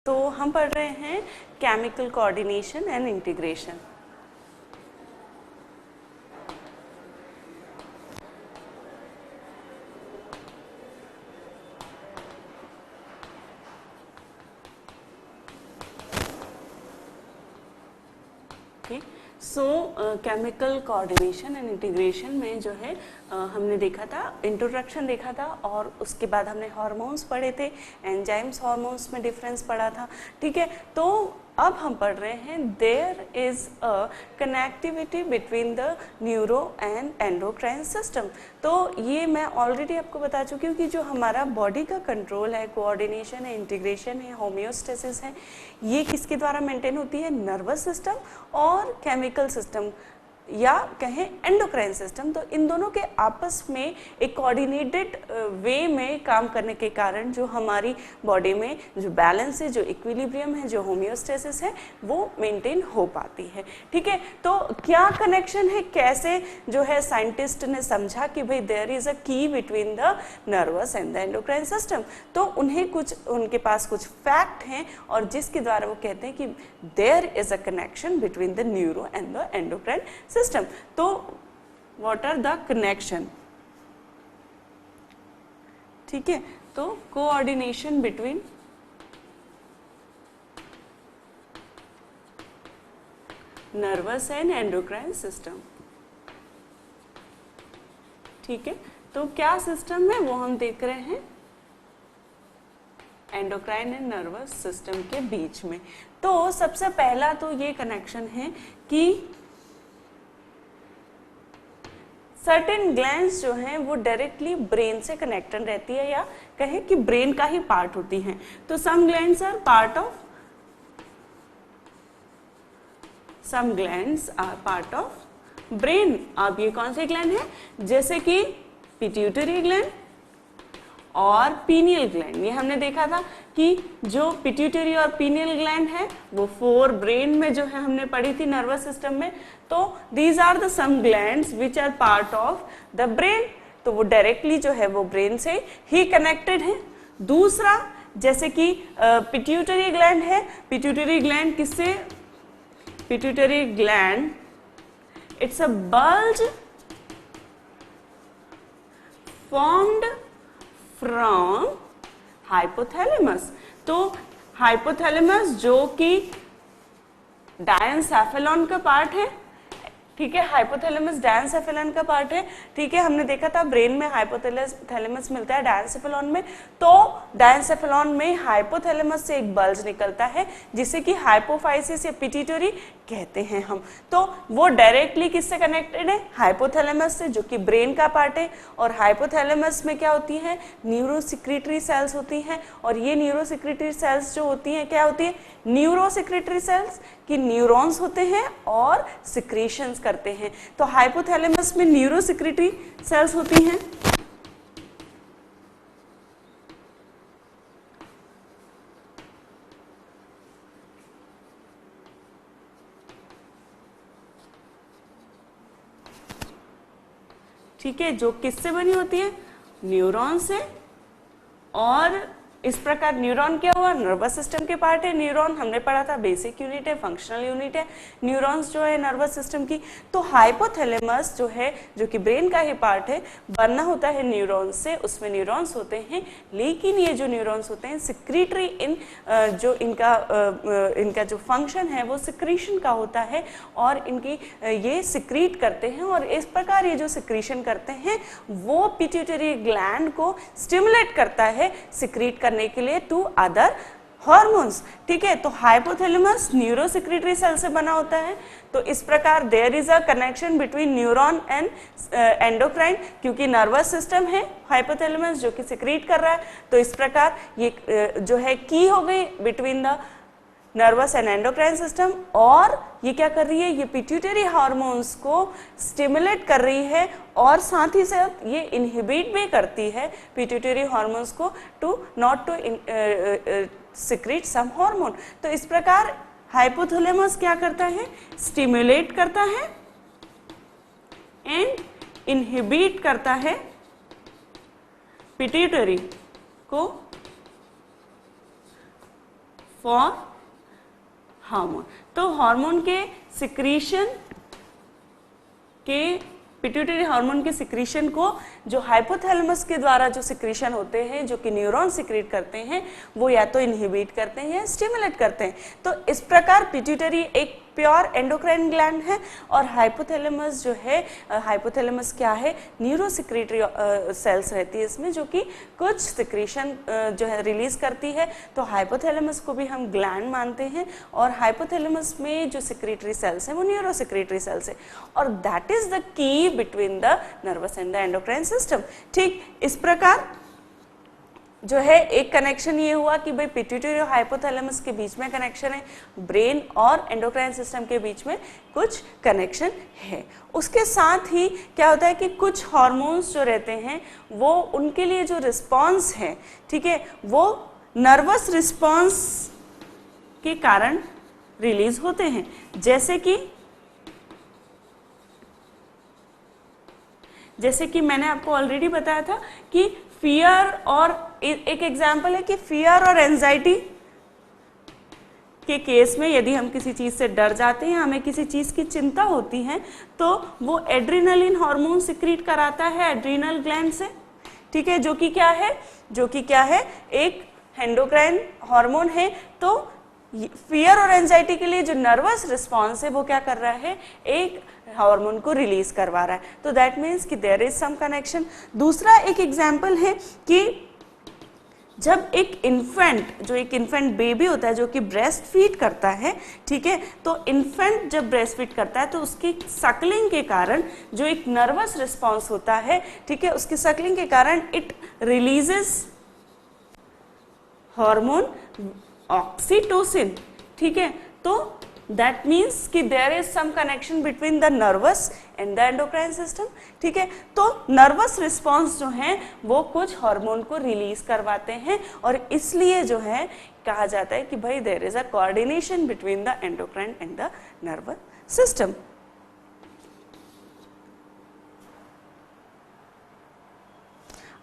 तो हम पढ़ रहे हैं chemical coordination and integration. Chemical coordination and integration में जो है हमने देखा था, इंट्रोडक्शन देखा था और उसके बाद हमने हार्मोन्स पढ़े थे, एंजाइम्स हार्मोन्स में डिफरेंस पढ़ा था। ठीक है, तो अब हम पढ़ रहे हैं there is a connectivity between the neuro and endocrine system. तो ये मैं ऑलरेडी आपको बता चुकी हूँ कि जो हमारा बॉडी का कंट्रोल है, कोऑर्डिनेशन है, इंटीग्रेशन है, होम्योस्टेसिस है, ये किसके द्वारा मेंटेन होती है? नर्वस सिस्टम और केमिकल सिस्टम या कहें एंडोक्राइन सिस्टम। तो इन दोनों के आपस में एक कोऑर्डिनेटेड वे में काम करने के कारण जो हमारी बॉडी में जो बैलेंस है, जो इक्विलिब्रियम है, जो होम्योस्टेसिस है, वो मेंटेन हो पाती है। ठीक है, तो क्या कनेक्शन है, कैसे जो है साइंटिस्ट ने समझा कि भाई देयर इज अ की between the nervous and the endocrine system. तो उन्हें कुछ, उनके पास कुछ फैक्ट हैं और जिसके द्वारा वो कहते हैं कि there is a connection between the neuro and the endocrine system. तो व्हाट आर द कनेक्शन? ठीक है, तो coordination between nervous and endocrine system. ठीक है, तो क्या सिस्टम है वो हम देख रहे हैं एंडोक्राइन एंड नर्वस सिस्टम के बीच में। तो सबसे पहला तो ये कनेक्शन है कि सर्टेन ग्लैंड्स जो हैं वो डायरेक्टली ब्रेन से कनेक्टेड रहती है या कहें कि ब्रेन का ही पार्ट होती हैं। तो some glands are part of brain. अब ये कौन से ग्लैंड है? जैसे कि पिट्यूटरी ग्लैंड और पीनियल ग्लैंड। ये हमने देखा था कि जो पिट्यूटरी और पीनियल ग्लैंड है वो फोर ब्रेन में जो है हमने पढ़ी थी नर्वस सिस्टम में। तो these are the some glands which are part of the brain. तो वो डायरेक्टली जो है वो ब्रेन से ही कनेक्टेड है। दूसरा, जैसे कि पिट्यूटरी ग्लैंड है, पिट्यूटरी ग्लैंड किससे? Pituitary gland it's a bulge formed from hypothalamus. तो हाइपोथैलेमस जो कि डायनसेफेलॉन का पार्ट है। ठीक है, हाइपोथैलेमस डायनसेफेलॉन का पार्ट है। ठीक है, हमने देखा था ब्रेन में हाइपोथैलेमस मिलता है डायनसेफेलॉन में। तो डायनसेफेलॉन में हाइपोथैलेमस से एक बल्ज निकलता है जिसे कि हाइपोफाइसिस या पिट्यूटरी कहते हैं हम। तो वो डायरेक्टली किससे कनेक्टेड है? हाइपोथैलेमस से, जो कि ब्रेन का पार्ट है। और हाइपोथैलेमस में क्या होती है? न्यूरोसिक्रीटरी सेल्स होती हैं। और ये न्यूरोसिक्रीटरी सेल्स जो होती हैं, क्या होती है? न्यूरोसिक्रीटरी सेल्स की न्यूरॉन्स होते हैं और सिक्रीशंस करते हैं। तो हाइपोथैलेमस में न्यूरोसिक्रीटरी सेल्स होती हैं। ठीक है, जो किससे बनी होती है? न्यूरॉन से। और इस प्रकार न्यूरॉन क्या हुआ? नर्वस सिस्टम के पार्ट है। न्यूरॉन हमने पढ़ा था बेसिक यूनिट है, फंक्शनल यूनिट है न्यूरॉन्स जो है नर्वस सिस्टम की। तो हाइपोथैलेमस जो है, जो कि ब्रेन का ही पार्ट है, बना होता है न्यूरॉन्स से। उसमें न्यूरॉन्स होते हैं, लेकिन ये जो न्यूरॉन्स होते हैं सिक्रीटरी जो इनका जो फंक्शन है वो सिक्रीशन का होता है। और इनकी ये सिक्रीट करते हैं और इस प्रकार ये जो सिक्रीशन करते हैं वो पिट्यूटरी ग्लैंड को स्टिमुलेट करता है सिक्रीट करने के लिए टू अदर हार्मोन्स। ठीक है, तो हाइपोथैलेमस न्यूरोसिक्रीटरी सेल से बना होता है। तो इस प्रकार there is a connection between neuron and endocrine, क्योंकि नर्वस सिस्टम है हाइपोथैलेमस जो कि सिक्रीट कर रहा है। तो इस प्रकार ये जो है की हो गई between the nervous and endocrine system. और ये क्या कर रही है? ये पिट्यूटरी हार्मोन्स को स्टिमुलेट कर रही है और साथ ही साथ ये इनहिबिट भी करती है पिट्यूटरी हार्मोन्स को to not to secrete some hormone. तो इस प्रकार हाइपोथैलेमस क्या करता है? स्टिमुलेट करता है एंड इनहिबिट करता है पिट्यूटरी को फॉर हार्मोन। तो हार्मोन के सिक्रीशन के पिट्यूटरी हार्मोन के सिक्रीशन को जो हाइपोथैलेमस के द्वारा जो सिक्रीशन होते हैं जो कि न्यूरॉन सिक्रीट करते हैं वो या तो इनहिबिट करते हैं या स्टिमुलेट करते हैं। तो इस प्रकार पिट्यूटरी एक प्योर एंडोक्राइन ग्लैंड है और हाइपोथैलेमस जो है, हाइपोथैलेमस क्या है, न्यूरो सिक्रेटरी सेल्स रहती है इसमें जो कि कुछ सिक्रीशन जो है रिलीज करती है। तो हाइपोथैलेमस को भी हम ग्लैंड मानते हैं और हाइपोथैलेमस में जो सिक्रेटरी सेल्स हैं वो न्यूरो सिक्रेटरी सेल्स है और that is the key between the nervous and the endocrine system. ठीक इस प्रकार जो है एक कनेक्शन ये हुआ कि भाई पिट्यूटरी और हाइपोथैलेमस के बीच में कनेक्शन है, ब्रेन और एंडोक्राइन सिस्टम के बीच में कुछ कनेक्शन है। उसके साथ ही क्या होता है कि कुछ हार्मोन्स जो रहते हैं वो उनके लिए जो रिस्पॉन्स है, ठीक है, वो नर्वस रिस्पॉन्स के कारण रिलीज होते हैं। जैसे कि मैंने आपको ऑलरेडी बताया था कि फियर और एक एग्जाम्पल है कि फियर और एंजाइटी के केस में यदि हम किसी चीज से डर जाते हैं, हमें किसी चीज की चिंता होती है तो वो एड्रेनलिन हार्मोन सिक्रीट कराता है एड्रीनल ग्लैंड से, ठीक है, जो कि क्या है एक एंडोक्राइन हार्मोन है। तो फियर और एंजाइटी के लिए जो नर्वस रिस्पॉन्स है वो क्या कर रहा है, एक हार्मोन को रिलीज करवा रहा है। तो दैट मीन्स कि देयर इज सम कनेक्शन। दूसरा एक एग्जाम्पल है कि जब एक इन्फेंट बेबी होता है जो कि ब्रेस्ट फीड करता है, ठीक है, तो इन्फेंट जब ब्रेस्ट फीड करता है तो उसकी सकलिंग के कारण जो एक नर्वस रिस्पॉन्स होता है, ठीक है, उसकी सकलिंग के कारण इट रिलीजेस हार्मोन ऑक्सीटोसिन, ठीक है। तो दैट मीन्स कि there is some connection between the nervous and the endocrine system, ठीक है। तो नर्वस रिस्पॉन्स जो है वो कुछ हार्मोन को रिलीज करवाते हैं और इसलिए जो है कहा जाता है कि भाई there is a coordination between the endocrine and the nervous system.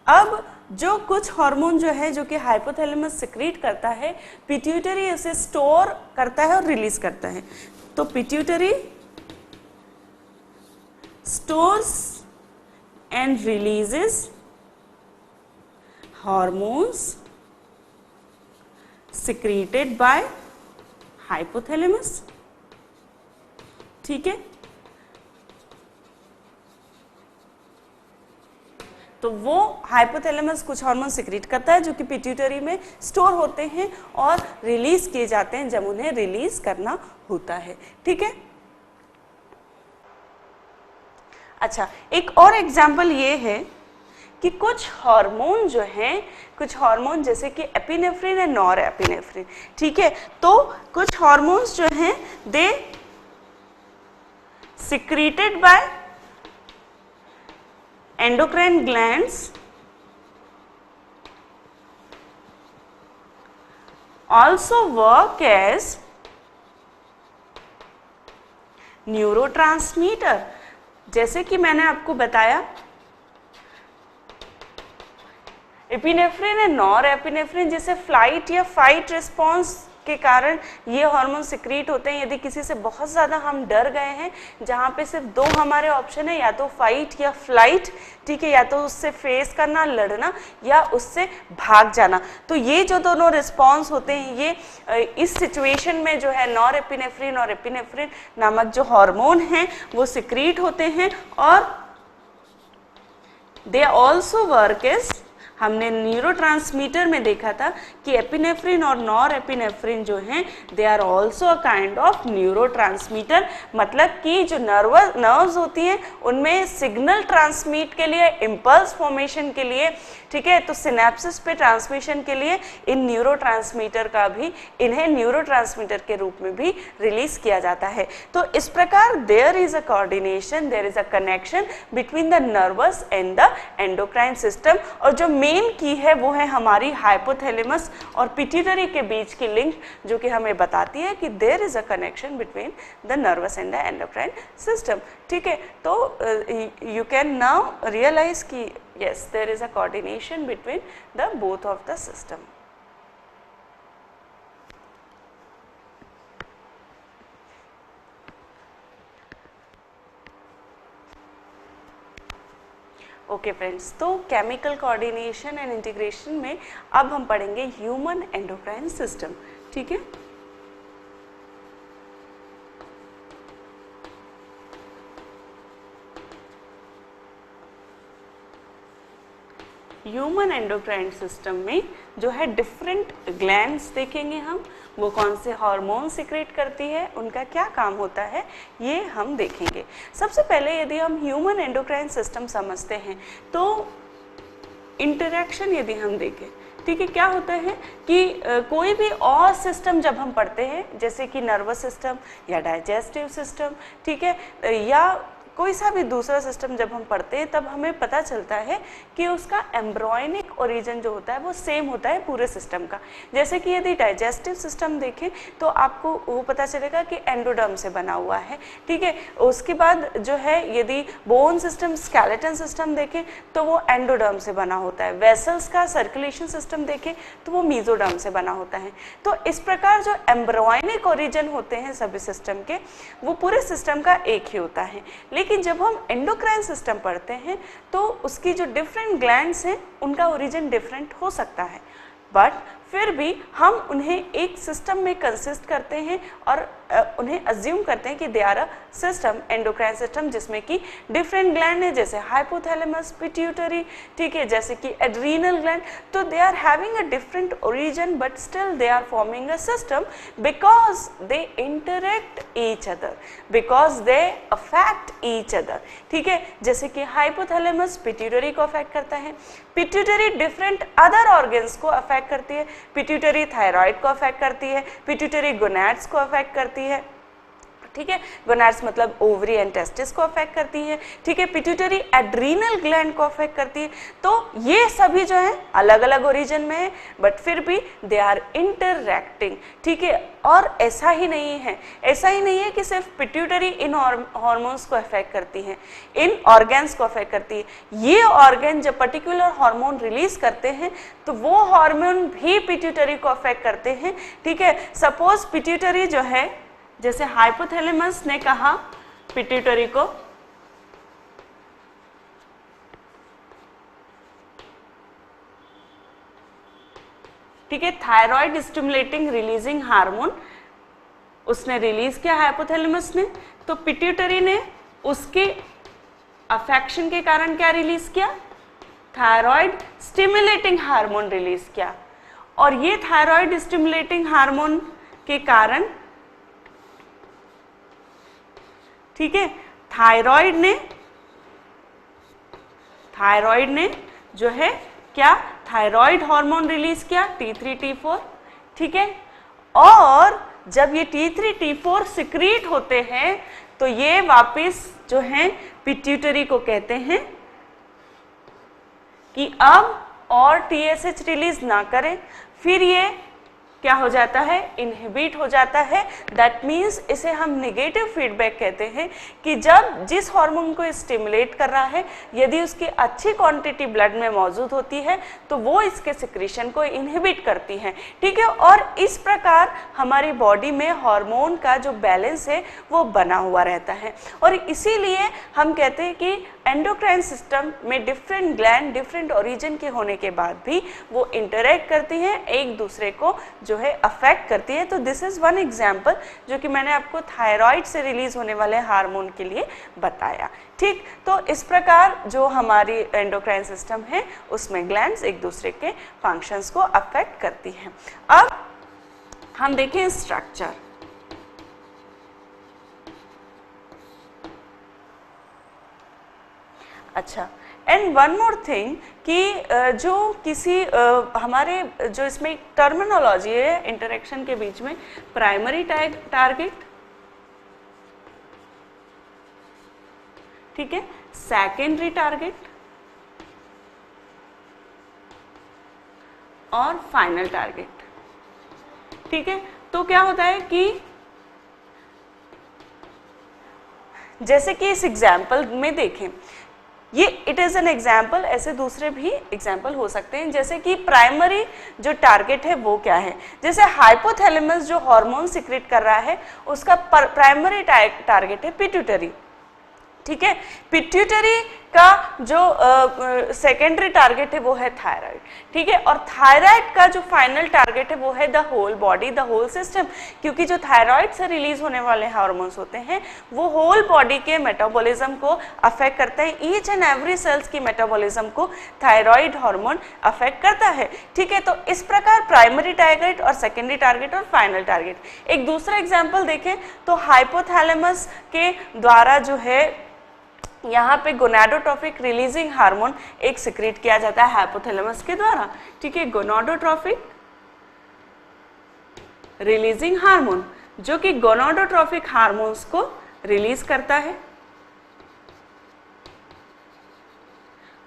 अब जो कुछ हार्मोन जो है जो कि हाइपोथैलेमस सिक्रीट करता है, पिट्यूटरी उसे स्टोर करता है और रिलीज करता है। तो pituitary stores and releases hormones secreted by hypothalamus, ठीक है। तो वो हाइपोथैलेमस कुछ हार्मोन सिक्रीट करता है जो कि पिट्यूटरी में स्टोर होते हैं और रिलीज किए जाते हैं जब उन्हें रिलीज करना होता है, ठीक है। अच्छा, एक और एग्जाम्पल ये है कि कुछ हार्मोन जो हैं, कुछ हार्मोन जैसे कि एपिनेफ्रिन एंड नॉरएपिनेफ्रिन, ठीक है, तो कुछ हार्मोन्स जो हैं they secreted by endocrine glands also work as neurotransmitter। जैसे कि मैंने आपको बताया एपिनेफ्रिन एंड नॉरएपिनेफ्रिन जैसे फ्लाइट या फाइट रिस्पॉन्स के कारण ये हार्मोन सिक्रीट होते हैं यदि किसी से बहुत ज़्यादा हम डर गए हैं, जहाँ पे सिर्फ दो हमारे ऑप्शन है, या तो फाइट या फ्लाइट, ठीक है, या तो उससे फेस करना, लड़ना, या उससे भाग जाना। तो ये जो दोनों रिस्पॉन्स होते हैं ये इस सिचुएशन में जो है नॉरएपिनेफ्रिन और एपिनेफ्रिन नामक जो हार्मोन हैं वो सिक्रीट होते हैं और दे ऑल्सो वर्क एज, हमने न्यूरोट्रांसमीटर में देखा था कि एपिनेफ्रिन और नॉरएपिनेफ्रिन जो हैं they are also a kind of neurotransmitter. मतलब कि जो नर्व्स होती हैं उनमें सिग्नल ट्रांसमिट के लिए, इम्पल्स फॉर्मेशन के लिए, ठीक है, तो सिनेप्सिस पे ट्रांसमिशन के लिए इन न्यूरोट्रांसमीटर का भी, इन्हें न्यूरोट्रांसमीटर के रूप में भी रिलीज किया जाता है। तो इस प्रकार there is a coordination, there is a connection between the nervous and the endocrine system. और जो मेन की है वो है हमारी हाइपोथैलेमस और पिट्यूटरी के बीच की लिंक, जो कि हमें बताती है कि there is a connection between the nervous and the endocrine system, ठीक है। तो यू कैन नाउ रियलाइज कि yes, there is a coordination between the both of the system. Okay friends, तो केमिकल कोऑर्डिनेशन एंड इंटीग्रेशन में अब हम पढ़ेंगे human endocrine system. ठीक है, ह्यूमन एंडोक्राइन सिस्टम में जो है डिफरेंट ग्लैंड्स देखेंगे हम, वो कौन से हार्मोन सिक्रेट करती है, उनका क्या काम होता है, ये हम देखेंगे। सबसे पहले यदि हम ह्यूमन एंडोक्राइन सिस्टम समझते हैं तो इंटरेक्शन यदि हम देखें, ठीक है, क्या होता है कि कोई भी और सिस्टम जब हम पढ़ते हैं, जैसे कि नर्वस सिस्टम या डाइजेस्टिव सिस्टम, ठीक है, या कोई सा भी दूसरा सिस्टम जब हम पढ़ते हैं, तब हमें पता चलता है कि उसका एम्ब्रॉयनिक ओरिजिन जो होता है वो सेम होता है पूरे सिस्टम का। जैसे कि यदि डाइजेस्टिव सिस्टम देखें तो आपको वो पता चलेगा कि एंडोडर्म से बना हुआ है, ठीक है। उसके बाद जो है यदि बोन सिस्टम, स्केलेटन सिस्टम देखें तो वो एंडोडर्म से बना होता है। वेसल्स का सर्कुलेशन सिस्टम देखें तो वो मीजोडर्म से बना होता है। तो इस प्रकार जो एम्ब्रॉयनिक ओरिजिन होते हैं सभी सिस्टम के, वो पूरे सिस्टम का एक ही होता है। लेकिन जब हम एंडोक्राइन सिस्टम पढ़ते हैं तो उसकी जो डिफरेंट ग्लैंड्स हैं उनका ओरिजिन डिफरेंट हो सकता है, बट फिर भी हम उन्हें एक सिस्टम में कंसिस्ट करते हैं और उन्हें अज्यूम करते हैं कि they are a system, endocrine system, जिसमें कि डिफरेंट ग्लैंड है, जैसे हाइपोथैलेमस, पिट्यूटरी, ठीक है, जैसे कि एड्रीनल ग्लैंड। तो they are having a different origin but still they are forming a system because they interact each other, because they affect each other, ठीक है। जैसे कि हाइपोथैलेमस पिट्यूटरी को अफेक्ट करता है, पिट्यूटरी डिफरेंट अदर ऑर्गन्स को affect करती है, पिट्यूटरी थायराइड को अफेक्ट करती है, पिट्यूटरी गोनैड्स को अफेक्ट करती है, ठीक है, गोनैड्स मतलब ओवरी एंड टेस्टिस को अफेक्ट करती है, ठीक है, पिट्यूटरी एड्रीनल ग्लैंड को अफेक्ट करती है। तो ये सभी जो है अलग अलग ओरिजिन में है, बट फिर भी दे आर इंटरैक्टिंग, ठीक है। और ऐसा ही नहीं है कि सिर्फ पिट्यूटरी इन हार्मोन्स को अफेक्ट करती है, इन ऑर्गन्स को अफेक्ट करती है। ये ऑर्गन जब पर्टिकुलर हार्मोन रिलीज करते हैं तो वो हार्मोन भी पिट्यूटरी को अफेक्ट करते हैं, ठीक है। सपोज पिट्यूटरी जो है, जैसे हाइपोथैलेमस ने कहा पिट्यूटरी को ठीक है, थायराइड स्टिमुलेटिंग रिलीजिंग हार्मोन उसने रिलीज किया हाइपोथैलेमस ने, तो पिट्यूटरी ने उसके अफेक्शन के कारण क्या रिलीज किया, थायराइड स्टिमुलेटिंग हार्मोन रिलीज किया। और ये थायराइड स्टिमुलेटिंग हार्मोन के कारण, ठीक है, थायराइड ने जो है क्या, थायराइड हार्मोन रिलीज किया T3 T4, ठीक है। और जब ये T3 T4 सिक्रीट होते हैं तो ये वापस जो है पिट्यूटरी को कहते हैं कि अब और TSH रिलीज ना करें, फिर ये क्या हो जाता है, इनहिबिट हो जाता है। दैट मीन्स इसे हम नेगेटिव फीडबैक कहते हैं कि जब जिस हार्मोन को स्टिमुलेट कर रहा है यदि उसकी अच्छी क्वांटिटी ब्लड में मौजूद होती है तो वो इसके सिक्रीशन को इनहिबिट करती है, ठीक है। और इस प्रकार हमारी बॉडी में हार्मोन का जो बैलेंस है वो बना हुआ रहता है। और इसीलिए हम कहते हैं कि एंडोक्राइन सिस्टम में डिफरेंट ग्लैंड डिफरेंट ओरिजिन के होने के बाद भी वो इंटरेक्ट करती हैं, एक दूसरे को जो है अफेक्ट करती है। तो दिस इज वन एग्जांपल जो कि मैंने आपको थायराइड से रिलीज होने वाले हार्मोन के लिए बताया, ठीक। तो इस प्रकार जो हमारी एंडोक्राइन सिस्टम है उसमें ग्लैंड्स एक दूसरे के फंक्शंस को अफेक्ट करती हैं। अब हम देखें स्ट्रक्चर। अच्छा, एंड वन मोर थिंग कि जो किसी हमारे जो इसमें टर्मिनोलॉजी है इंटरेक्शन के बीच में, प्राइमरी टारगेट, ठीक है, सेकेंडरी टारगेट और फाइनल टारगेट, ठीक है। तो क्या होता है कि जैसे कि इस एग्जाम्पल में देखें, ये इट इज एन एग्जाम्पल, ऐसे दूसरे भी एग्जाम्पल हो सकते हैं। जैसे कि प्राइमरी जो टारगेट है वो क्या है, जैसे हाइपोथैलेमस जो हार्मोन सिक्रेट कर रहा है उसका प्राइमरी टारगेट है पिट्यूटरी, ठीक है। पिट्यूटरी का जो सेकेंडरी टारगेट है वो है थायराइड, ठीक है। और थायराइड का जो फाइनल टारगेट है वो है the whole body, the whole system, क्योंकि जो थायराइड से रिलीज होने वाले हार्मोन्स होते हैं वो होल बॉडी के मेटाबॉलिज्म को अफेक्ट करते हैं। ईच एंड एवरी सेल्स की मेटाबॉलिज्म को थायराइड हार्मोन अफेक्ट करता है, ठीक है। तो इस प्रकार प्राइमरी टारगेट और सेकेंडरी टारगेट और फाइनल टारगेट। एक दूसरा एग्जाम्पल देखें तो हाइपोथैलेमस के द्वारा जो है यहाँ पे गोनाडोट्रोपिक रिलीजिंग हार्मोन एक सिक्रीट किया जाता है हाइपोथैलेमस के द्वारा, ठीक है। गोनाडोट्रोपिक रिलीजिंग हार्मोन जो कि गोनाडोट्रोपिक हार्मोन्स को रिलीज करता है,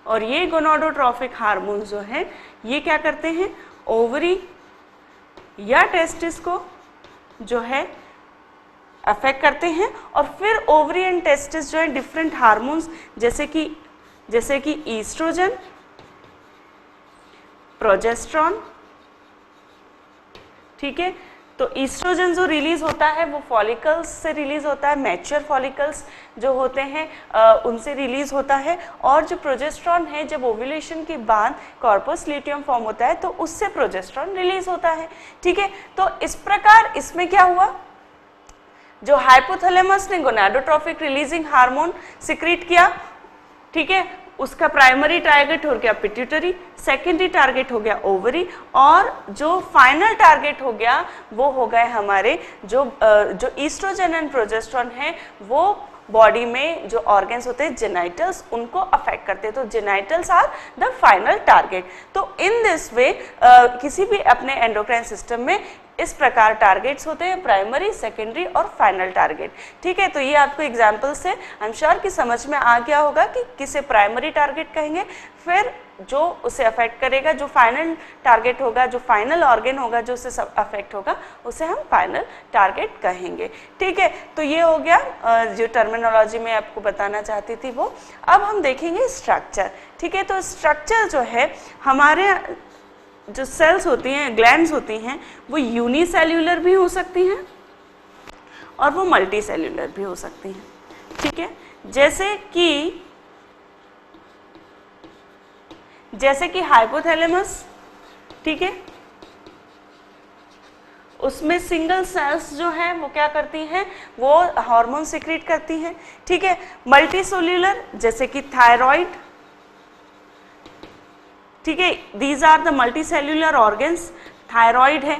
और ये गोनाडोट्रोपिक हार्मोन्स जो है ये क्या करते हैं, ओवरी या टेस्टिस को जो है अफेक्ट करते हैं। और फिर ओवरी एंड टेस्टिस जो है डिफरेंट हार्मोन्स जैसे कि ईस्ट्रोजन, प्रोजेस्टेरॉन, ठीक है। तो ईस्ट्रोजन जो रिलीज होता है वो फॉलिकल्स से रिलीज होता है, मैच्योर फॉलिकल्स जो होते हैं उनसे रिलीज होता है। और जो प्रोजेस्टेरॉन है जब ओव्यूलेशन के बाद कॉर्पस ल्यूटियम फॉर्म होता है तो उससे प्रोजेस्टेरॉन रिलीज होता है, ठीक है। तो इस प्रकार इसमें क्या हुआ, जो हाइपोथैलेमस ने गोनाडोट्रोपिक रिलीजिंग हार्मोन सिक्रीट किया, ठीक है, उसका प्राइमरी टारगेट हो गया पिट्यूटरी, सेकेंडरी टारगेट हो गया ओवरी, और जो फाइनल टारगेट हो गया वो हो गए हमारे जो ईस्ट्रोजन एंड प्रोजेस्टेरॉन है वो बॉडी में जो ऑर्गन्स होते हैं जेनाइटल्स उनको अफेक्ट करते हैं। तो genitals are the final target. तो इन दिस वे किसी भी अपने एंडोक्राइन सिस्टम में इस प्रकार टारगेट्स होते हैं, प्राइमरी, सेकेंडरी और फाइनल टारगेट, ठीक है। तो ये आपको एग्जाम्पल से आई एम श्योर कि समझ में आ गया होगा कि किसे प्राइमरी टारगेट कहेंगे, फिर जो उसे अफेक्ट करेगा, जो फाइनल टारगेट होगा, जो फाइनल ऑर्गन होगा जो उसे अफेक्ट होगा उसे हम फाइनल टारगेट कहेंगे, ठीक है। तो ये हो गया जो टर्मिनोलॉजी में आपको बताना चाहती थी वो। अब हम देखेंगे स्ट्रक्चर, ठीक है। तो स्ट्रक्चर जो है हमारे जो सेल्स होती हैं, ग्लैंड्स होती हैं, वो यूनिसेल्यूलर भी हो सकती हैं और वो मल्टी सेल्यूलर भी हो सकती हैं, ठीक है। जैसे कि हाइपोथैलेमस, ठीक है, उसमें सिंगल सेल्स जो है वो क्या करती हैं, वो हार्मोन सिक्रीट करती हैं, ठीक है। मल्टी सेल्यूलर जैसे कि थायराइड, ठीक है, these are the multicellular organs, thyroid है,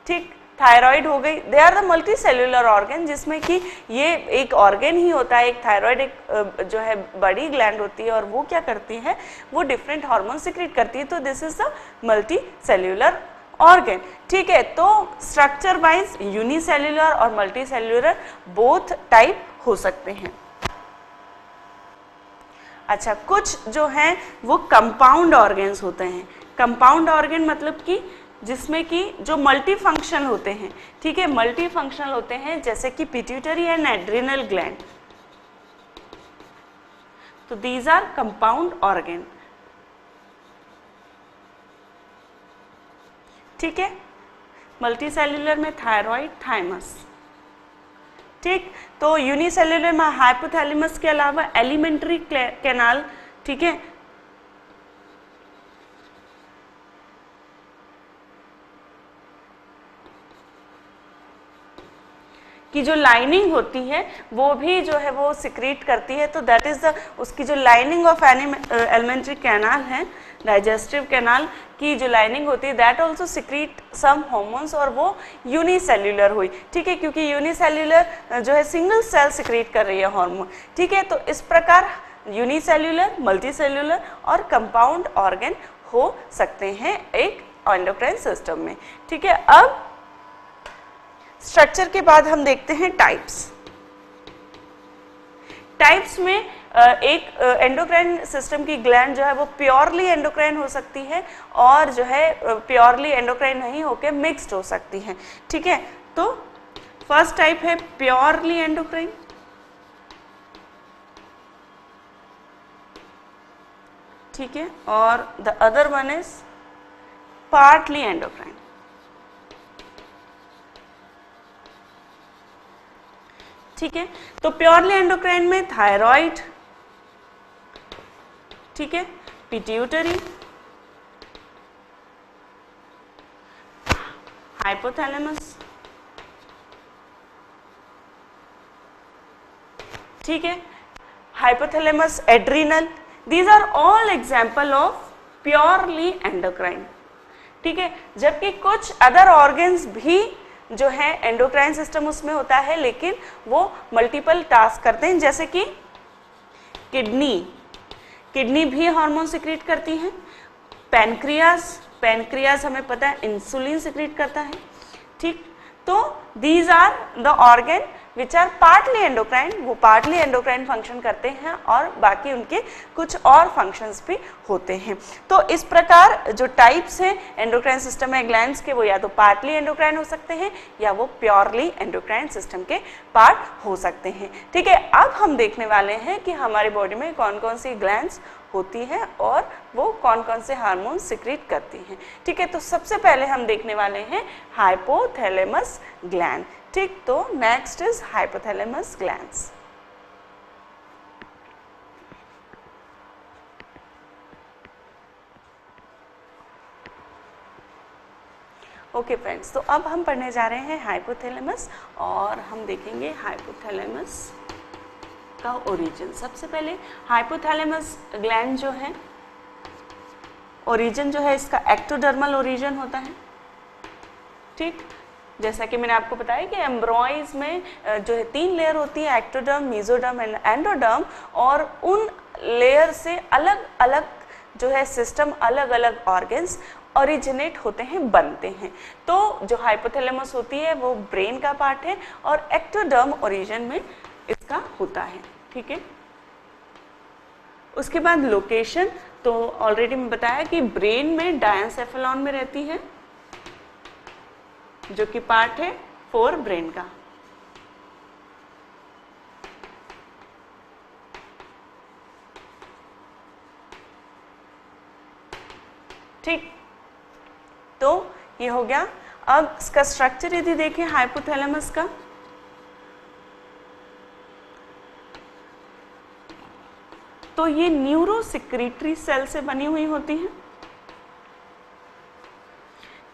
ठीक, थायराइड हो गई, they are the multicellular organ जिसमें कि ये एक ऑर्गन ही होता है, एक थायराइड एक जो है बड़ी ग्लैंड होती है और वो क्या करती है, वो डिफरेंट हार्मोन सिक्रीट करती है। तो this is the multicellular organ, ठीक है। तो स्ट्रक्चर वाइज यूनिसेल्यूलर और मल्टी सेल्यूलर बोथ टाइप हो सकते हैं। अच्छा, कुछ जो हैं वो कंपाउंड ऑर्गन्स होते हैं। कंपाउंड ऑर्गन मतलब कि जिसमें कि जो मल्टी फंक्शनल होते हैं, ठीक है, मल्टी फंक्शनल होते हैं जैसे कि पिट्यूटरी एंड एड्रिनल ग्लैंड, तो दीज आर कंपाउंड ऑर्गन, ठीक है। मल्टी सेल्यूलर में थायराइड, थाइमस, ठीक। तो यूनिसेल्यूलर में हाइपोथैलेमस के अलावा एलिमेंट्री कैनाल, ठीक है, की जो लाइनिंग होती है वो भी जो है वो सिक्रीट करती है। तो दैट इज द उसकी जो लाइनिंग ऑफ एलिमेंट्री कैनाल है, डाइजेस्टिव कैनाल की जो लाइनिंग होती है that also secrete some hormones, और वो यूनिसेल्यूलर हुई, ठीक है, क्योंकि यूनिसेल्यूलर जो है सिंगल सेल सिक्रीट कर रही है हार्मोन, ठीक है। तो इस प्रकार यूनिसेल्यूलर, मल्टीसेल्यूलर और कंपाउंड ऑर्गन हो सकते हैं एक एंडोक्राइन सिस्टम में, ठीक है। अब स्ट्रक्चर के बाद हम देखते हैं टाइप्स। टाइप्स में एक एंडोक्राइन सिस्टम की ग्लैंड जो है वो प्योरली एंडोक्राइन हो सकती है और जो है प्योरली एंडोक्राइन नहीं होकर मिक्स्ड हो सकती है, ठीक है। तो फर्स्ट टाइप है प्योरली एंडोक्राइन, ठीक है, और the other one is partly endocrine, ठीक है। तो प्योरली एंडोक्राइन में थायराइड, ठीक है, पिट्यूटरी, हाइपोथैलेमस, ठीक है, hypothalamus, adrenal, these are all example of purely endocrine, ठीक है। जबकि कुछ अदर ऑर्गन्स भी जो है एंडोक्राइन सिस्टम उसमें होता है, लेकिन वो मल्टीपल टास्क करते हैं, जैसे कि किडनी, किडनी भी हार्मोन सिक्रीट करती हैं, पैनक्रियास, पैनक्रियास हमें पता है इंसुलिन सिक्रीट करता है, ठीक। तो these are the organ which are partly endocrine, वो पार्टली एंडोक्राइन फंक्शन करते हैं और बाकी उनके कुछ और फंक्शंस भी होते हैं। तो इस प्रकार जो टाइप्स हैं एंडोक्राइन सिस्टम में ग्लैंड्स के, वो या तो पार्टली एंडोक्राइन हो सकते हैं या वो प्योरली एंडोक्राइन सिस्टम के पार्ट हो सकते हैं, ठीक है। अब हम देखने वाले हैं कि हमारी बॉडी में कौन कौन सी ग्लैंड्स होती हैं और वो कौन कौन से हार्मोन सिक्रीट करती हैं, ठीक है। तो सबसे पहले हम देखने वाले हैं हाइपोथैलेमस ग्लैंड, ठीक। तो next is hypothalamus glands. Okay friends, तो अब हम पढ़ने जा रहे हैं हाइपोथैलेमस और हम देखेंगे हाइपोथैलेमस का ओरिजिन। सबसे पहले हाइपोथैलेमस ग्लैंड जो है, ओरिजिन जो है इसका एक्टोडर्मल ओरिजिन होता है, ठीक। जैसा कि मैंने आपको बताया कि एम्ब्रॉयज में जो है 3 लेयर होती है, एक्टोडर्म, मेसोडर्म एंड एंडोडर्म, और उन लेयर से अलग अलग जो है सिस्टम, अलग अलग ऑर्गन्स ओरिजिनेट होते हैं, बनते हैं। तो जो हाइपोथैलेमस होती है वो ब्रेन का पार्ट है और एक्टोडर्म ओरिजिन में इसका होता है, ठीक है। उसके बाद लोकेशन, तो ऑलरेडी मैं बताया कि ब्रेन में डायनसेफेलॉन में रहती है, जो कि पार्ट है फोर ब्रेन का, ठीक। तो ये हो गया। अब इसका स्ट्रक्चर यदि देखें हाइपोथैलेमस का, तो ये न्यूरोसिक्रीटरी सेल से बनी हुई होती है,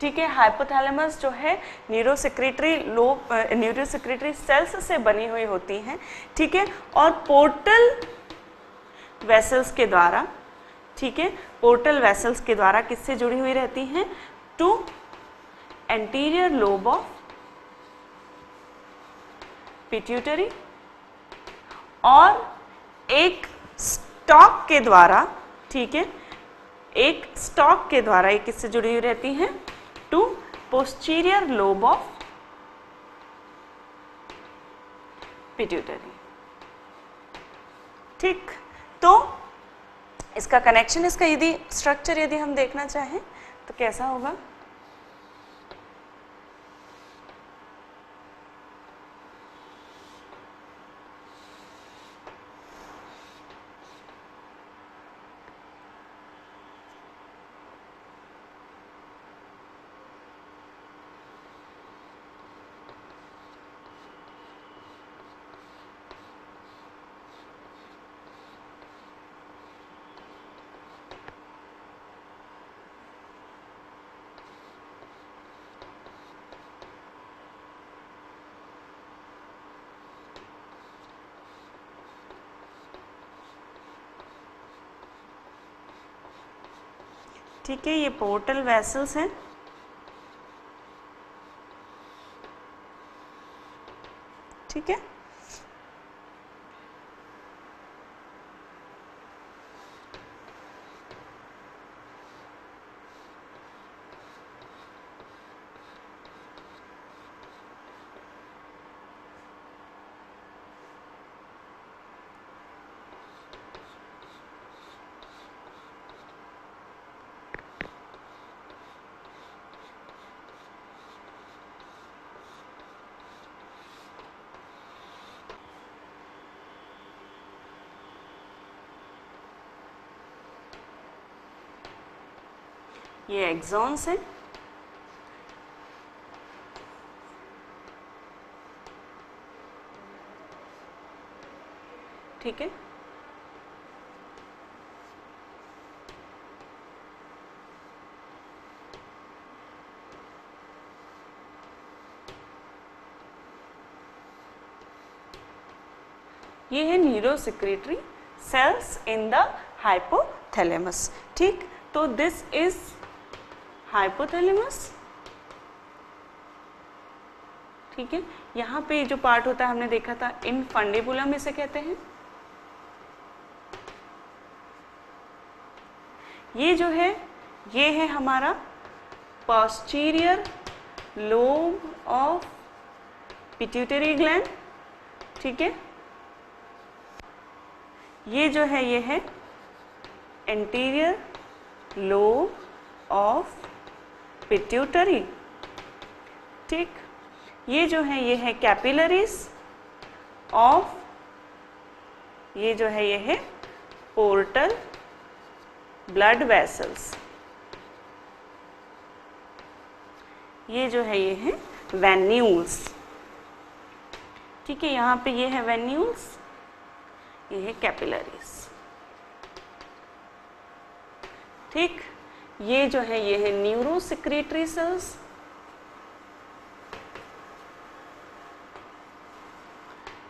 ठीक है। हाइपोथैलेमस जो है न्यूरोसिक्रीटरी सेल्स से बनी हुई होती हैं, ठीक है। और पोर्टल वेसल्स के द्वारा, ठीक है, पोर्टल वेसल्स के द्वारा किससे जुड़ी हुई रहती हैं, to anterior lobe of pituitary, और एक स्टॉक के द्वारा, ठीक है, एक स्टॉक के द्वारा ये किससे जुड़ी हुई रहती हैं, to posterior lobe of pituitary, ठीक। तो इसका कनेक्शन, इसका यदि स्ट्रक्चर यदि हम देखना चाहें तो कैसा होगा, ठीक है। ये पोर्टल वेसल्स हैं, ठीक है। ये एक्सॉन्स हैं, ठीक है। ये है neurosecretory cells in the hypothalamus. ठीक, तो दिस इज हाइपोथैलेमस। ठीक है, यहाँ पे जो पार्ट होता है हमने देखा था इनफंडिबुलम इसे कहते हैं। ये जो है ये है हमारा posterior lobe of pituitary gland. ठीक है, ये जो है ये है एंटीरियर लोब ऑफ पिट्यूटरी। ठीक, ये जो है ये है कैपिलरीज ऑफ, ये जो है ये है पोर्टल ब्लड वेसल्स। ये जो है ये है वेन्यूल्स। ठीक है, यहाँ पे ये है वेन्यूल्स, ये है कैपिलरीज। ठीक, ये जो है ये है न्यूरोसेक्रेटरी सेल्स।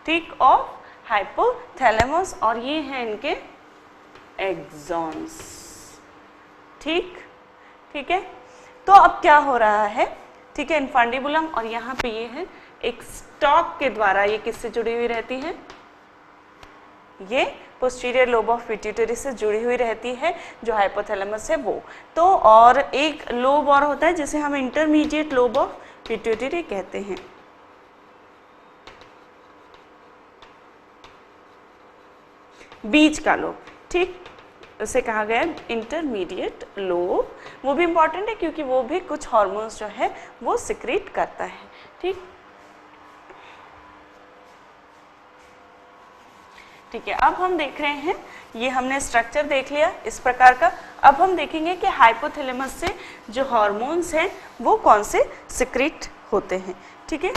ठीक, ऑफ हाइपोथैलेमस, और ये है इनके एक्सॉन्स। ठीक, ठीक है, तो अब क्या हो रहा है? ठीक है, इनफंडिबुलम, और यहाँ पे ये है एक स्टॉक के द्वारा ये किससे जुड़ी हुई रहती है? ये पोस्टीरियर लोब ऑफ पिट्यूटरी से जुड़ी हुई रहती है, जो हाइपोथैलेमस है वो। तो और एक लोब और होता है जिसे हम इंटरमीडिएट लोब ऑफ पिट्यूटरी कहते हैं। बीच का लोब, ठीक, उसे कहा गया इंटरमीडिएट लोब। वो भी इंपॉर्टेंट है क्योंकि वो भी कुछ हार्मोन्स जो है वो सिक्रीट करता है। ठीक, ठीक है, अब हम देख रहे हैं, ये हमने स्ट्रक्चर देख लिया इस प्रकार का। अब हम देखेंगे कि हाइपोथैलेमस से जो हार्मोन्स हैं वो कौन से सिक्रीट होते हैं। ठीक है,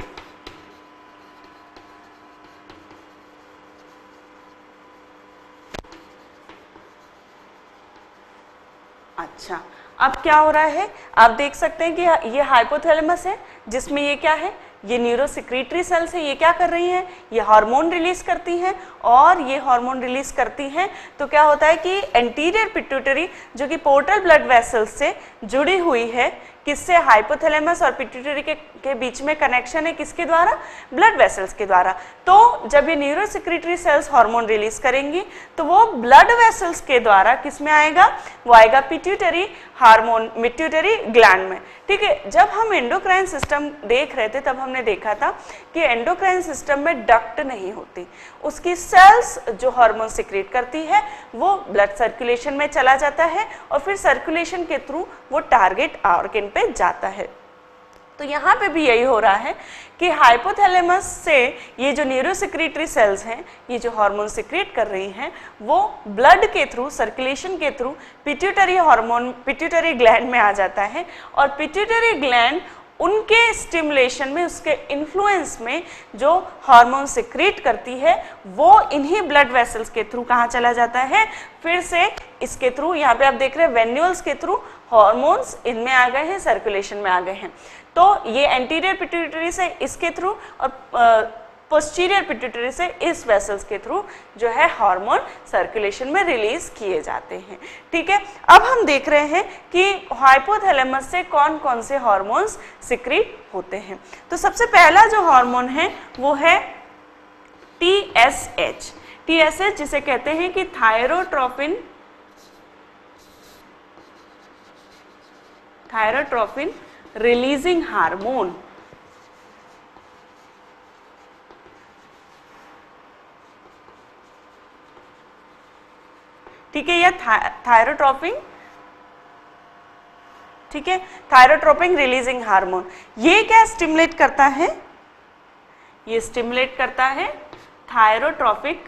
अच्छा, अब क्या हो रहा है? आप देख सकते हैं कि ये हाइपोथैलेमस है जिसमें ये क्या है, ये न्यूरोसेक्रेटरी सेल्स है। ये क्या कर रही हैं? ये हार्मोन रिलीज करती हैं, और ये हार्मोन रिलीज करती हैं तो क्या होता है कि एंटीरियर पिट्यूटरी जो कि पोर्टल ब्लड वेसल्स से जुड़ी हुई है, किससे? हाइपोथैलेमस और पिट्यूटरी के बीच में कनेक्शन है, किसके द्वारा? ब्लड वेसल्स के द्वारा। तो जब ये न्यूरोसेक्रेटरी सेल्स हार्मोन रिलीज करेंगी तो वो ब्लड वेसल्स के द्वारा किस में आएगा? वो आएगा पिट्यूटरी हार्मोन, पिट्यूटरी ग्लैंड में। ठीक है, जब हम एंडोक्राइन सिस्टम देख रहे थे तब हमने देखा था कि एंडोक्राइन सिस्टम में डक्ट नहीं होती, उसकी सेल्स जो हार्मोन सिक्रेट करती है वो ब्लड सर्कुलेशन में चला जाता है, और फिर सर्कुलेशन के थ्रू वो टारगेट ऑर्गन पे जाता है। तो यहाँ पे भी यही हो रहा है कि हाइपोथैलेमस से ये जो न्यूरोसेक्रेटरी सेल्स हैं, ये जो हार्मोन सिक्रेट कर रही हैं, वो ब्लड के थ्रू, सर्कुलेशन के through pituitary hormone, pituitary gland में आ जाता है, और पिट्यूटरी ग्लैंड उनके स्टिमुलेशन में, उसके इन्फ्लुएंस में जो हार्मोन सिक्रेट करती है वो इन्हीं ब्लड वेसल्स के थ्रू कहाँ चला जाता है? फिर से इसके थ्रू, यहाँ पे आप देख रहे हैं वेन्यूल्स के थ्रू हार्मोन्स इनमें आ गए हैं, सर्कुलेशन में आ गए हैं। तो ये एंटीरियर पिट्यूटरी से इसके थ्रू और पोस्टीरियर पिट्यूटरी से इस वेसल्स के थ्रू जो है हार्मोन सर्कुलेशन में रिलीज किए जाते हैं। ठीक है, अब हम देख रहे हैं कि हाइपोथैलेमस से कौन कौन से हार्मोन्स सिक्रीट होते हैं। तो सबसे पहला जो हार्मोन है वो है TSH। TSH जिसे कहते हैं कि थायरोट्रोपिन, थायरोट्रोपिन रिलीजिंग हार्मोन। ठीक है, यह थायरोट्रोपिन, ठीक है, थायरोट्रोपिन रिलीजिंग हार्मोन। ये क्या स्टिमुलेट करता है? ये स्टिमुलेट करता है थायरोट्रोपिक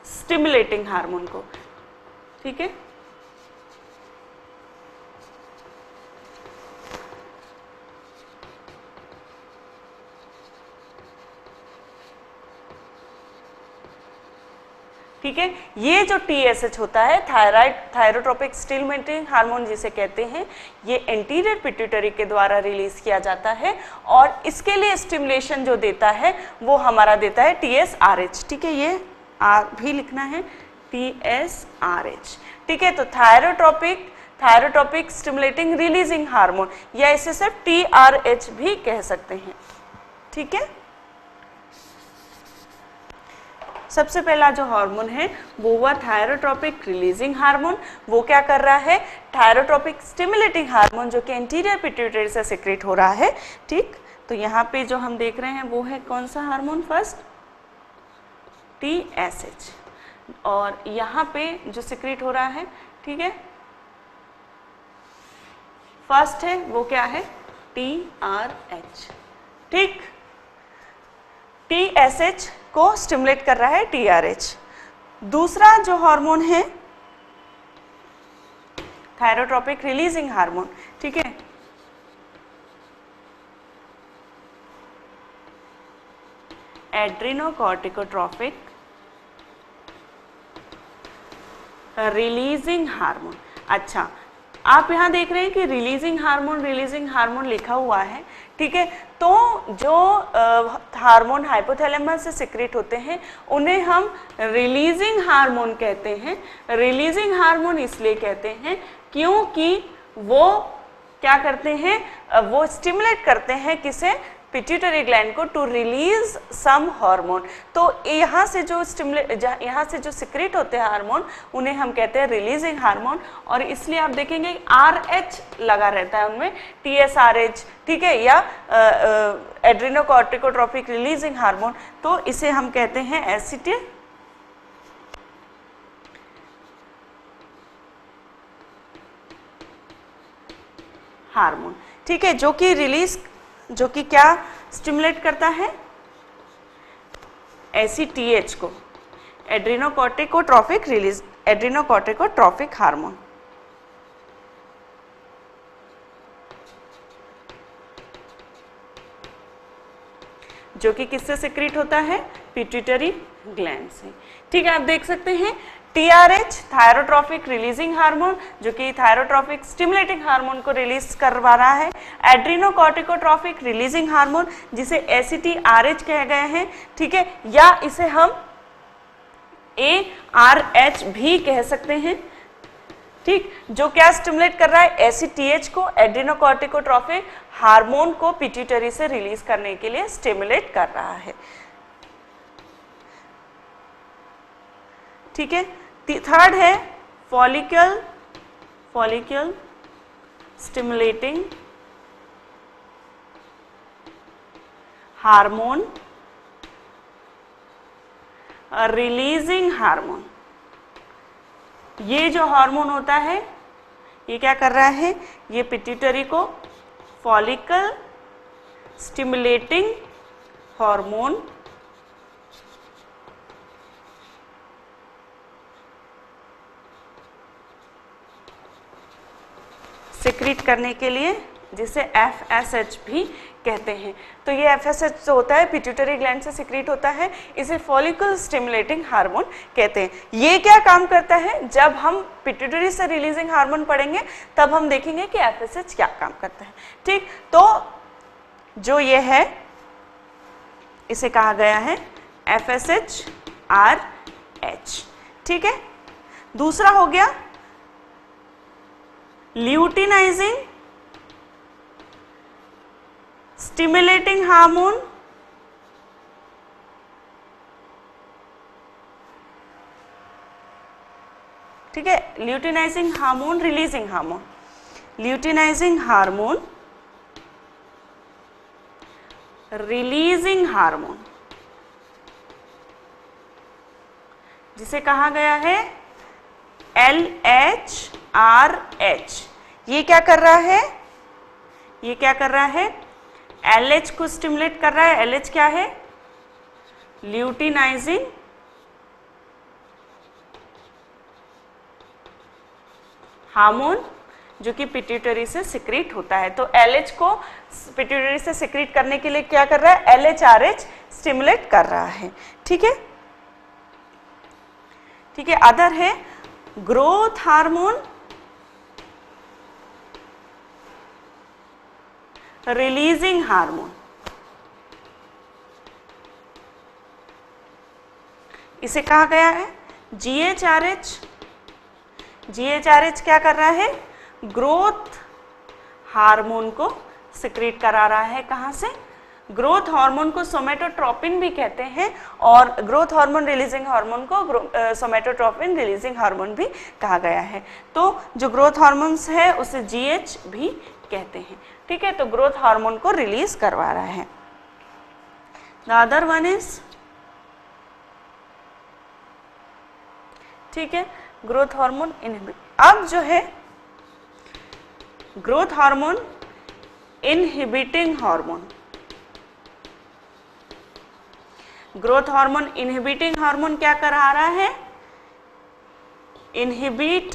स्टिमुलेटिंग हार्मोन को। ठीक है, ठीक है। ये जो TSH होता है थायरोट्रोपिक स्टिमुलेटिंग हार्मोन जिसे कहते हैं, ये एंटीरियर पिट्यूटरी के द्वारा रिलीज किया जाता है और इसके लिए स्टिमुलेशन जो देता है वो हमारा देता है TSRH, ठीक है। ये आर भी लिखना है TSRH, ठीक है। तो थायरोट्रोपिक स्टिमुलेटिंग रिलीजिंग हार्मोन या इसे सिर्फ TRH भी कह सकते हैं, ठीक है। सबसे पहला जो हार्मोन है वो हुआ थायरोट्रोपिक रिलीजिंग हार्मोन। वो क्या कर रहा है, थायरोट्रोपिक स्टिमुलेटिंग हार्मोन जो कि एंटीरियर पिट्यूटरी से सिक्रेट हो रहा है, ठीक। तो यहाँ पे जो हम देख रहे हैं वो है कौन सा हार्मोन, फर्स्ट TSH, और यहाँ पे जो सिक्रेट हो रहा है, ठीक है, फर्स्ट है वो क्या है TRH, ठीक। TSH को स्टिमुलेट कर रहा है TRH। दूसरा जो हार्मोन है थायरोट्रोपिक रिलीजिंग हार्मोन, ठीक है, एड्रेनोकॉर्टिकोट्रोपिक रिलीजिंग हार्मोन। अच्छा, आप यहाँ देख रहे हैं कि रिलीजिंग हार्मोन लिखा हुआ है, ठीक है। तो जो हार्मोन हाइपोथैलेमस से सिक्रेट होते हैं उन्हें हम रिलीजिंग हार्मोन कहते हैं। रिलीजिंग हार्मोन इसलिए कहते हैं क्योंकि वो क्या करते हैं, वो स्टिमुलेट करते हैं किसे, पिट्यूटरी ग्लैंड को, टू रिलीज सम हार्मोन। तो यहाँ से जो सिक्रेट होते हैं हार्मोन उन्हें हम कहते हैं रिलीजिंग हार्मोन, और इसलिए आप देखेंगे RH लगा रहता है उनमें, TSRH, ठीक है, या एड्रेनोकॉर्टिकोट्रोपिक रिलीजिंग हार्मोन, तो इसे हम कहते हैं एसिटिल हार्मोन, ठीक है, जो कि क्या स्टिमुलेट करता है, ACTH को, एड्रेनोकॉर्टिकोट्रोपिक हार्मोन, जो कि किससे सिक्रेट होता है, पिट्यूटरी ग्लैंड से, ठीक है। आप देख सकते हैं TRH थायरोट्रोपिक रिलीजिंग हार्मोन जो कि थायरोट्रोपिक स्टिमुलेटिंग हार्मोन को रिलीज करवा रहा है, एड्रेनोकॉर्टिकोट्रोपिक रिलीजिंग हार्मोन जिसे ACTRH कहे गए हैं, ठीक है, या इसे हम ARH भी कह सकते हैं, ठीक, जो क्या स्टिमुलेट कर रहा है, ACTH को, एड्रेनोकॉर्टिकोट्रोपिक हार्मोन को पिट्यूटरी से रिलीज करने के लिए स्टिमुलेट कर रहा है, ठीक है। थर्ड है follicle stimulating hormone releasing hormone. ये जो हार्मोन होता है ये क्या कर रहा है, ये पिट्यूटरी को फॉलिकल स्टिमुलेटिंग हार्मोन सिक्रीट करने के लिए, जिसे FSH भी कहते हैं। तो ये FSH जो होता है पिट्यूटरी ग्लैंड से सिक्रीट होता है, इसे फॉलिकल स्टिमुलेटिंग हार्मोन कहते हैं। ये क्या काम करता है, जब हम पिट्यूटरी से रिलीजिंग हार्मोन पढ़ेंगे तब हम देखेंगे कि FSH क्या काम करता है, ठीक। तो जो ये है इसे कहा गया है FSH-RH, ठीक है। दूसरा हो गया ल्यूटिनाइजिंग स्टिमुलेटिंग हार्मोन, ठीक है, luteinizing hormone releasing hormone, luteinizing hormone releasing hormone जिसे कहा गया है LHRH। ये क्या कर रहा है, ये क्या कर रहा है, LH को स्टिमुलेट कर रहा है। LH क्या है, ल्यूटिनाइजिंग हार्मोन जो कि पिट्यूटरी से सिक्रीट होता है। तो LH को पिट्यूटरी से सिक्रीट करने के लिए क्या कर रहा है, LHRH स्टिमुलेट कर रहा है, ठीक है। ठीक है। अदर है ग्रोथ हार्मोन रिलीजिंग हार्मोन। इसे कहा गया है GHRH। GHRH क्या कर रहा है? ग्रोथ हार्मोन को सिक्रीट करा रहा है। कहाँ से? ग्रोथ हार्मोन को सोमेटोट्रोपिन भी कहते हैं और ग्रोथ हार्मोन रिलीजिंग हार्मोन को सोमेटोट्रोपिन रिलीजिंग हार्मोन भी कहा गया है। तो जो ग्रोथ हार्मोन्स है उसे GH भी कहते हैं। ठीक है, तो ग्रोथ हार्मोन को रिलीज करवा रहा है। द अदर वन इज, ठीक है, ग्रोथ हार्मोन इनहिबिट। अब जो है growth hormone inhibiting hormone, growth hormone inhibiting hormone क्या करा रहा है? Inhibit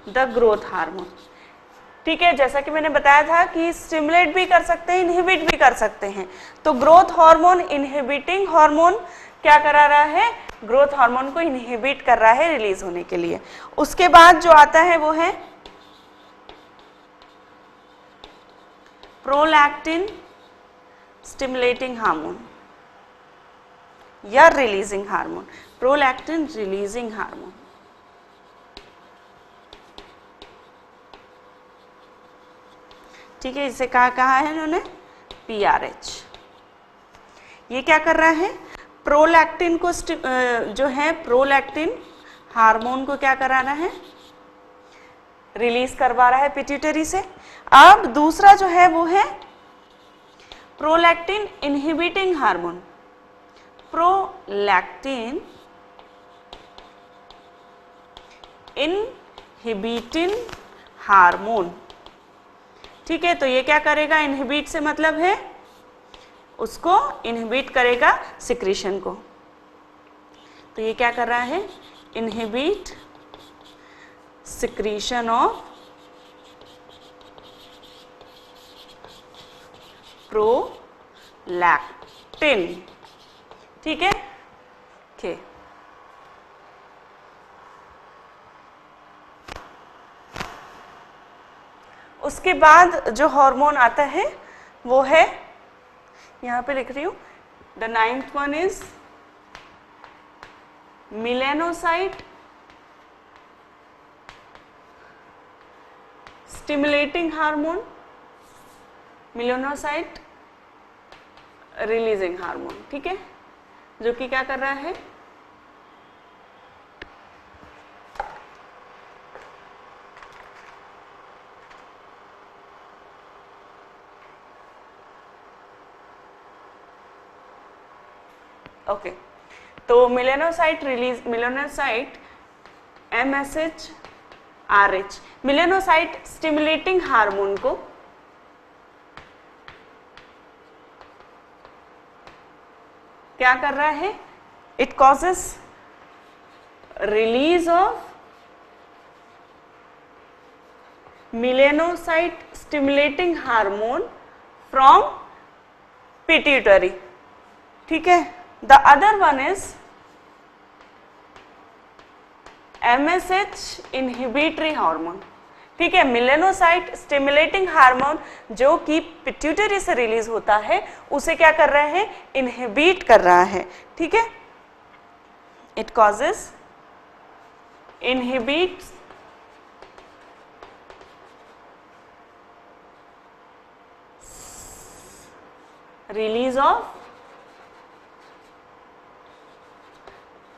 the growth hormone. ठीक है, जैसा कि मैंने बताया था कि स्टिमुलेट भी कर सकते हैं, इनहिबिट भी कर सकते हैं। तो ग्रोथ हार्मोन इनहिबिटिंग हार्मोन क्या करा रहा है? ग्रोथ हार्मोन को इनहिबिट कर रहा है रिलीज होने के लिए। उसके बाद जो आता है वो है प्रोलैक्टिन स्टिमुलेटिंग हार्मोन या releasing hormone. Prolactin releasing hormone, ठीक है, इसे कहा है इन्होंने PRH। ये क्या कर रहा है? प्रोलैक्टिन को जो है प्रोलैक्टिन हार्मोन को क्या करा रहा है? रिलीज करवा रहा है पिट्यूटरी से। अब दूसरा जो है वो है prolactin inhibiting hormone. Prolactin inhibiting hormone, ठीक है, तो ये क्या करेगा? इनहिबिट से मतलब है उसको इनहिबिट करेगा सिक्रीशन को। तो ये क्या कर रहा है? Inhibit secretion of prolactin. ठीक है, ओके। उसके बाद जो हार्मोन आता है वो है, यहाँ पे लिख रही हूँ, the 9th one is melanocyte stimulating hormone, melanocyte releasing hormone. ठीक है, जो कि क्या कर रहा है? ओके, तो melanocyte release, melanocyte MSH-RH, melanocyte stimulating hormone को क्या कर रहा है? It causes release of melanocyte stimulating hormone from pituitary. ठीक है, the other one is MSH inhibitory hormone. ठीक है, मेलानोसाइट स्टिमुलेटिंग हार्मोन जो कि पिट्यूटरी से रिलीज होता है उसे क्या कर रहा है? इनहिबिट कर रहा है। ठीक है, it causes inhibits release of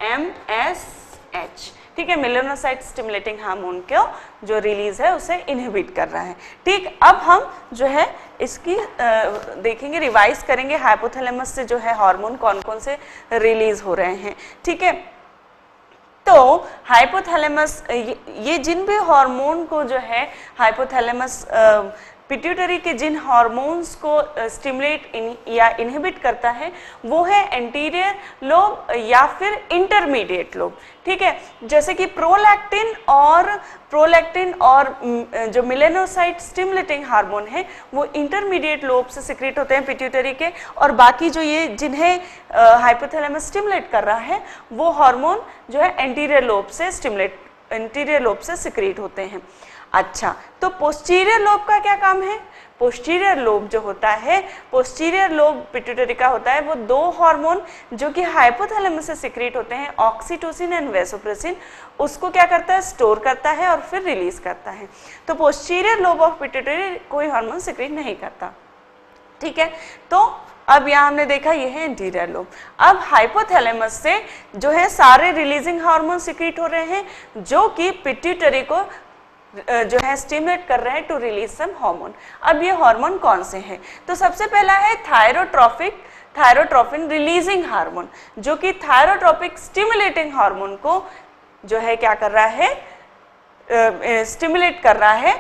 MSH। ठीक है, मेलानोसाइट स्टिमुलेटिंग हार्मोन को जो रिलीज है उसे इनहिबिट कर रहा है। ठीक, अब हम जो है इसकी देखेंगे, रिवाइज करेंगे हाइपोथैलेमस से जो है हार्मोन कौन कौन से रिलीज हो रहे हैं। ठीक है, तो हाइपोथैलेमस, ये जिन भी हार्मोन को जो है हाइपोथैलेमस पिट्यूटरी के जिन हार्मोन्स को स्टिमुलेट या इनहिबिट करता है वो है एंटीरियर लोब या फिर इंटरमीडिएट लोब, ठीक है। जैसे कि प्रोलैक्टिन और जो मेलेनोसाइट स्टिमुलेटिंग हार्मोन है वो इंटरमीडिएट लोब से सिक्रेट होते हैं पिट्यूटरी के, और बाकी जो ये जिन्हें हाइपोथैलेमस स्टिमुलेट कर रहा है वो हार्मोन जो है एंटीरियर लोब से सिक्रेट होते हैं। अच्छा, तो पोस्टीरियर लोब का क्या काम है? पोस्टीरियर लोब जो होता है, पोस्टीरियर लोब पिट्यूटरी का होता है, वो दो हार्मोन जो कि हाइपोथैलेमस से सिक्रेट होते हैं, ऑक्सीटोसिन एंड वैसोप्रेसिन, उसको क्या करता है? स्टोर करता है और फिर रिलीज करता है। तो पोस्टीरियर लोब ऑफ पिट्यूटरी कोई हार्मोन सिक्रेट नहीं करता, ठीक है। तो अब यहाँ हमने देखा ये है एंटीरियर लोब। अब हाइपोथैलेमस से जो है सारे रिलीजिंग हार्मोन सिक्रेट हो रहे हैं जो कि पिट्यूटरी को जो है स्टिमुलेट कर रहे हैं टू रिलीज सम हार्मोन। अब ये हार्मोन कौन से हैं? तो सबसे पहला है थायरोट्रोपिन रिलीजिंग हार्मोन, जो कि थायरोट्रोपिक स्टिमुलेटिंग हार्मोन को जो है क्या कर रहा है? स्टिमुलेट कर रहा है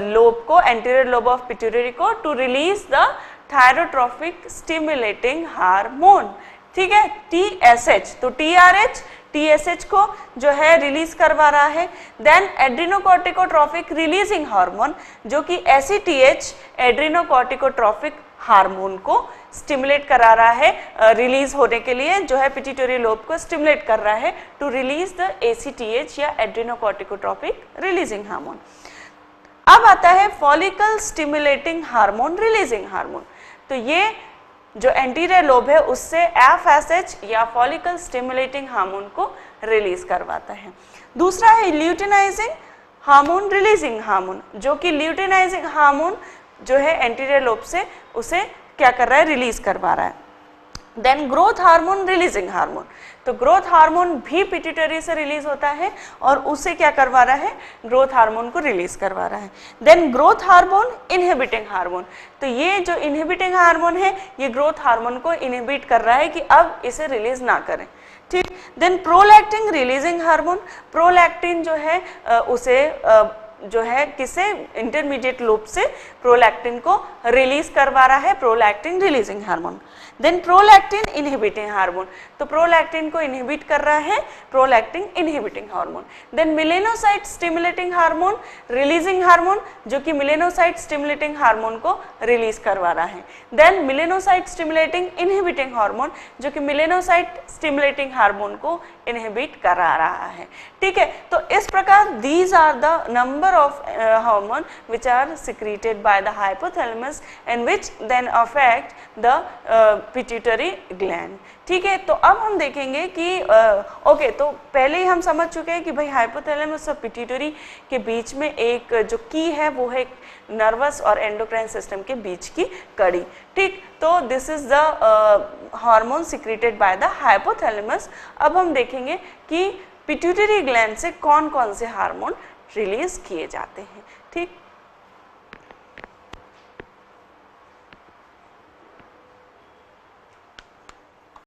लोब को, एंटीरियर लोब ऑफ पिट्यूटरी को, to release the thyrotropic stimulating hormone, ठीक है, TSH। तो TSH को जो है रिलीज करवा रहा है। देन एड्रिनोकॉर्टिकोट्रोपिक रिलीजिंग हार्मोन, जो कि ACTH एड्रिनोकॉर्टिकोट्रोपिक हार्मोन को स्टिमुलेट करा रहा है, रिलीज होने के लिए जो है पिट्यूटरी लोब को स्टिमुलेट कर रहा है टू रिलीज द ACTH या एड्रिनोकॉर्टिकोट्रोपिक रिलीजिंग हार्मोन। अब आता है follicle stimulating hormone releasing hormone. तो ये जो एंटीरियर लोब है उससे FSH या फॉलिकल स्टिमुलेटिंग हार्मोन को रिलीज करवाता है। दूसरा है ल्यूटिनाइजिंग हार्मोन रिलीजिंग हार्मोन, जो कि ल्यूटिनाइजिंग हार्मोन जो है एंटीरियर लोब से उसे क्या कर रहा है? रिलीज करवा रहा है। Then growth hormone releasing hormone, तो ग्रोथ हार्मोन भी पिट्यूटरी से रिलीज होता है और उसे क्या करवा रहा है? ग्रोथ हार्मोन को रिलीज करवा रहा है। Then growth hormone inhibiting hormone, तो ये जो इनहिबिटिंग हार्मोन है ये ग्रोथ हार्मोन को इनहिबिट कर रहा है कि अब इसे रिलीज ना करें, ठीक। Then prolactin releasing hormone, prolactin जो है उसे जो है किसे? इंटरमीडिएट लोब से प्रोलैक्टिन को रिलीज करवा रहा है, prolactin releasing hormone. Then prolactin inhibiting hormone, तो प्रोलैक्टिन को इनहिबिट कर रहा है, prolactin inhibiting hormone. Then melanocyte stimulating hormone releasing hormone, जो कि मेलेनोसाइट स्टिमुलेटिंग हार्मोन को रिलीज करवा रहा है। Then melanocyte stimulating inhibiting hormone, जो कि मेलेनोसाइट स्टिमुलेटिंग हार्मोन को इनहिबिट करा रहा है, ठीक है। तो इस प्रकार these are the number of hormone which are secreted by the hypothalamus and which then affect the pituitary gland, ठीक है। तो अब हम देखेंगे कि ओके, तो पहले ही हम समझ चुके हैं कि भाई हाइपोथैलेमस और पिट्यूटरी के बीच में एक जो की है वो है नर्वस और एंडोक्राइन सिस्टम के बीच की कड़ी, ठीक। तो this is the hormone secreted by the hypothalamus. अब हम देखेंगे कि पिट्यूटरी ग्लैंड से कौन कौन से हार्मोन रिलीज किए जाते हैं, ठीक।